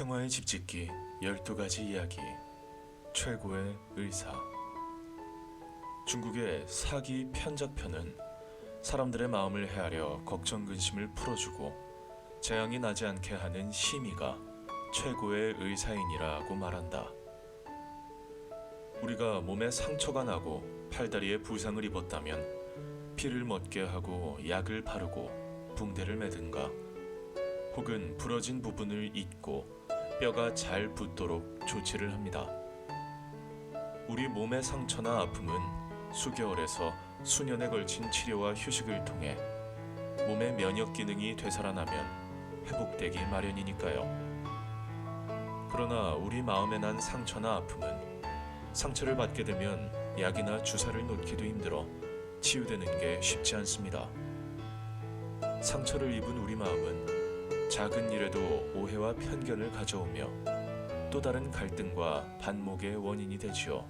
평화의 집짓기 12가지 이야기 최고의 의사. 중국의 사기 편작편은 사람들의 마음을 헤아려 걱정 근심을 풀어주고 재앙이 나지 않게 하는 심의가 최고의 의사인이라고 말한다. 우리가 몸에 상처가 나고 팔다리에 부상을 입었다면 피를 멎게 하고 약을 바르고 붕대를 매든가 혹은 부러진 부분을 잇고 뼈가 잘 붙도록 조치를 합니다. 우리 몸의 상처나 아픔은 수개월에서 수년에 걸친 치료와 휴식을 통해 몸의 면역 기능이 되살아나면 회복되기 마련이니까요. 그러나 우리 마음에 난 상처나 아픔은 상처를 받게 되면 약이나 주사를 놓기도 힘들어 치유되는 게 쉽지 않습니다. 상처를 입은 우리 마음은 작은 일에도 오해와 편견을 가져오며 또 다른 갈등과 반목의 원인이 되지요.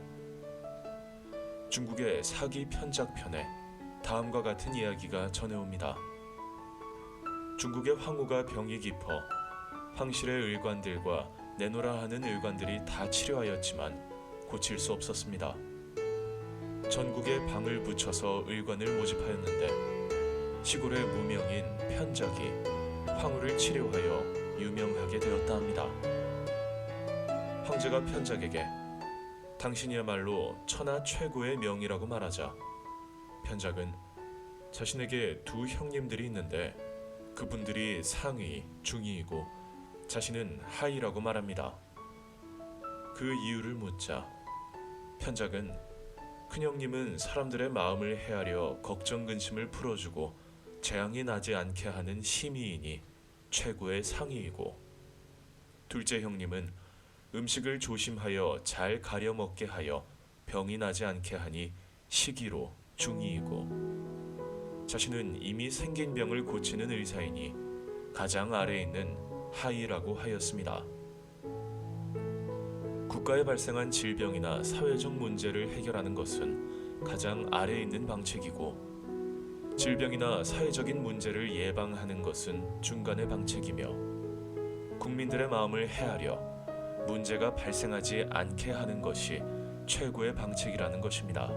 중국의 사기 편작편에 다음과 같은 이야기가 전해옵니다. 중국의 황후가 병이 깊어 황실의 의관들과 내노라 하는 의관들이 다 치료하였지만 고칠 수 없었습니다. 전국에 방을 붙여서 의관을 모집하였는데 시골의 무명인 편작이 황후를 치료하여 유명하게 되었다 합니다. 황제가 편작에게 당신이야말로 천하 최고의 명이라고 말하자 편작은 자신에게 두 형님들이 있는데 그분들이 상위, 중위이고 자신은 하위라고 말합니다. 그 이유를 묻자 편작은 큰형님은 사람들의 마음을 헤아려 걱정 근심을 풀어주고 재앙이 나지 않게 하는 심의인이 최고의 상의이고 둘째 형님은 음식을 조심하여 잘 가려 먹게 하여 병이 나지 않게 하니 시기로 중의이고 자신은 이미 생긴 병을 고치는 의사이니 가장 아래에 있는 하이라고 하였습니다. 국가에 발생한 질병이나 사회적 문제를 해결하는 것은 가장 아래에 있는 방책이고 질병이나 사회적인 문제를 예방하는 것은 중간의 방책이며 국민들의 마음을 헤아려 문제가 발생하지 않게 하는 것이 최고의 방책이라는 것입니다.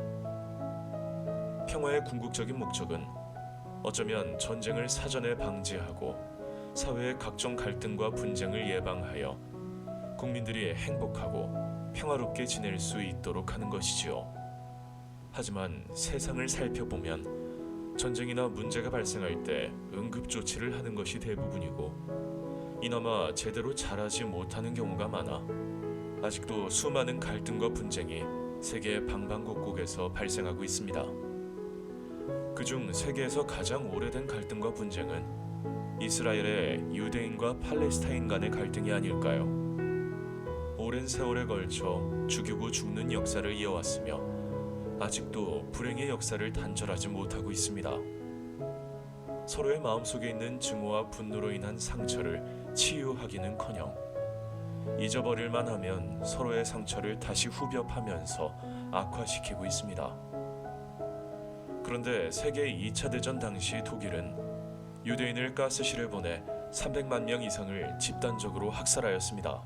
평화의 궁극적인 목적은 어쩌면 전쟁을 사전에 방지하고 사회의 각종 갈등과 분쟁을 예방하여 국민들이 행복하고 평화롭게 지낼 수 있도록 하는 것이지요. 하지만 세상을 살펴보면 전쟁이나 문제가 발생할 때 응급조치를 하는 것이 대부분이고 이나마 제대로 잘하지 못하는 경우가 많아 아직도 수많은 갈등과 분쟁이 세계 방방곡곡에서 발생하고 있습니다. 그중 세계에서 가장 오래된 갈등과 분쟁은 이스라엘의 유대인과 팔레스타인 간의 갈등이 아닐까요? 오랜 세월에 걸쳐 죽이고 죽는 역사를 이어왔으며 아직도 불행의 역사를 단절하지 못하고 있습니다. 서로의 마음속에 있는 증오와 분노로 인한 상처를 치유하기는커녕 잊어버릴만 하면 서로의 상처를 다시 후벼파면서 악화시키고 있습니다. 그런데 세계 2차 대전 당시 독일은 유대인을 가스실에 보내 300만 명 이상을 집단적으로 학살하였습니다.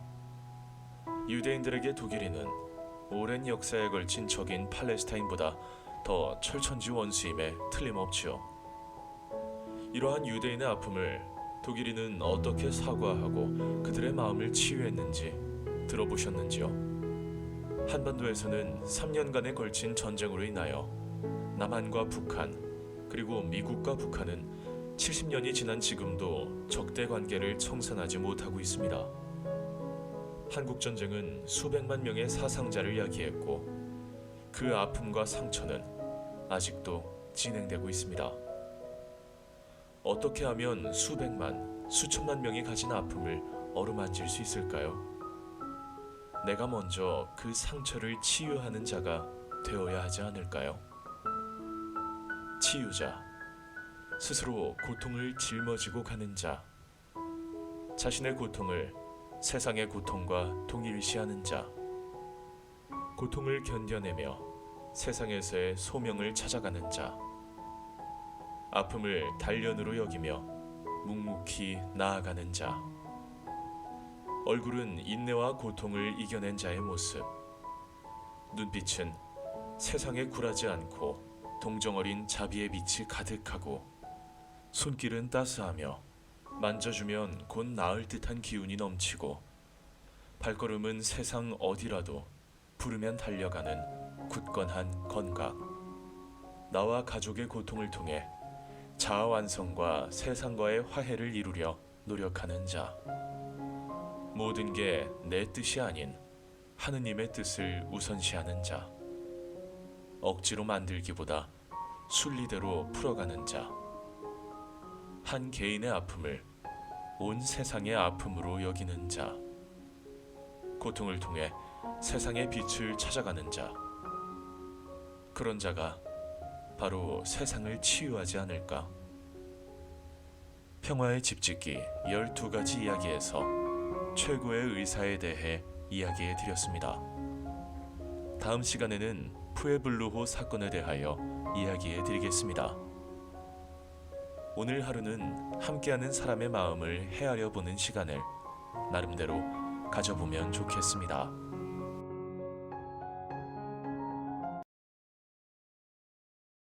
유대인들에게 독일인은 오랜 역사에 걸친 적인 팔레스타인보다 더 철천지 원수임에 틀림없지요. 이러한 유대인의 아픔을 독일인은 어떻게 사과하고 그들의 마음을 치유했는지 들어보셨는지요? 한반도에서는 3년간에 걸친 전쟁으로 인하여 남한과 북한 그리고 미국과 북한은 70년이 지난 지금도 적대 관계를 청산하지 못하고 있습니다. 한국전쟁은 수백만 명의 사상자를 야기했고 그 아픔과 상처는 아직도 진행되고 있습니다. 어떻게 하면 수백만, 수천만 명이 가진 아픔을 어루만질 수 있을까요? 내가 먼저 그 상처를 치유하는 자가 되어야 하지 않을까요? 치유자, 스스로 고통을 짊어지고 가는 자, 자신의 고통을 세상의 고통과 동일시하는 자, 고통을 견뎌내며 세상에서의 소명을 찾아가는 자, 아픔을 단련으로 여기며 묵묵히 나아가는 자, 얼굴은 인내와 고통을 이겨낸 자의 모습. 눈빛은 세상에 굴하지 않고 동정어린 자비의 빛이 가득하고, 손길은 따스하며 만져주면 곧 나을 듯한 기운이 넘치고, 발걸음은 세상 어디라도 부르면 달려가는 굳건한 건강. 나와 가족의 고통을 통해 자아 완성과 세상과의 화해를 이루려 노력하는 자. 모든 게 내 뜻이 아닌 하느님의 뜻을 우선시하는 자. 억지로 만들기보다 순리대로 풀어가는 자. 한 개인의 아픔을 온 세상의 아픔으로 여기는 자. 고통을 통해 세상의 빛을 찾아가는 자. 그런 자가 바로 세상을 치유하지 않을까? 평화의 집짓기 12가지 이야기에서 최고의 의사에 대해 이야기해 드렸습니다. 다음 시간에는 푸에블루호 사건에 대하여 이야기해 드리겠습니다. 오늘 하루는 함께하는 사람의 마음을 헤아려 보는 시간을 나름대로 가져보면 좋겠습니다.